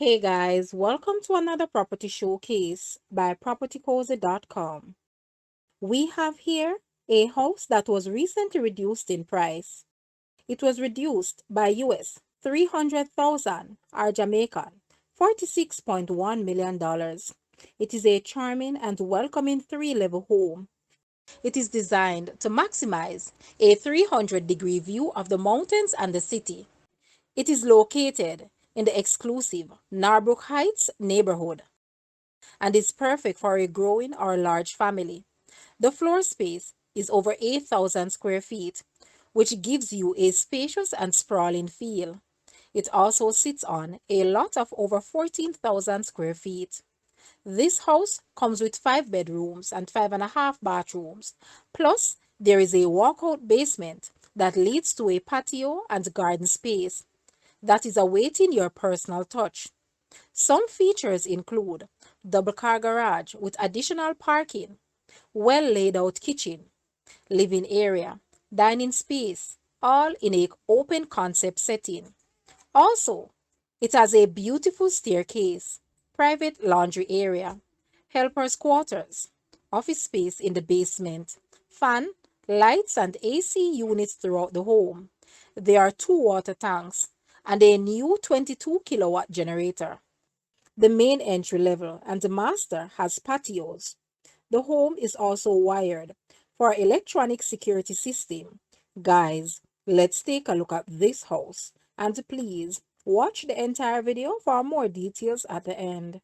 Hey guys, welcome to another property showcase by propertycozy.com. We have here a house that was recently reduced in price. It was reduced by US 300,000 or Jamaican $46.1 million. It is a charming and welcoming three-level home. It is designed to maximize a 300-degree view of the mountains and the city. It is located in the exclusive Norbrook Heights neighborhood and is perfect for a growing or large family. The floor space is over 8,000 square feet, which gives you a spacious and sprawling feel. It also sits on a lot of over 14,000 square feet. This house comes with 5 bedrooms and 5.5 bathrooms. Plus, there is a walkout basement that leads to a patio and garden space that is awaiting your personal touch. Some features include double car garage with additional parking, well laid out kitchen, living area, dining space, all in a open concept setting. Also, it has a beautiful staircase, private laundry area, helpers quarters, office space in the basement, fan, lights and AC units throughout the home. There are two water tanks and a new 22 kilowatt generator. The main entry level and the master has patios. The home is also wired for electronic security system. Guys, let's take a look at this house and please watch the entire video for more details at the end.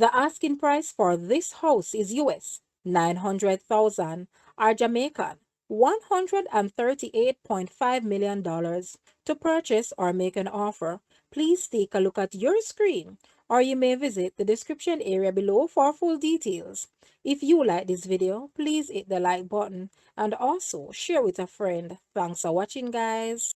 The asking price for this house is US 900,000 or Jamaican $138.5 million. To purchase or make an offer, please take a look at your screen, or you may visit the description area below for full details. If you like this video, please hit the like button and also share with a friend. Thanks for watching, guys.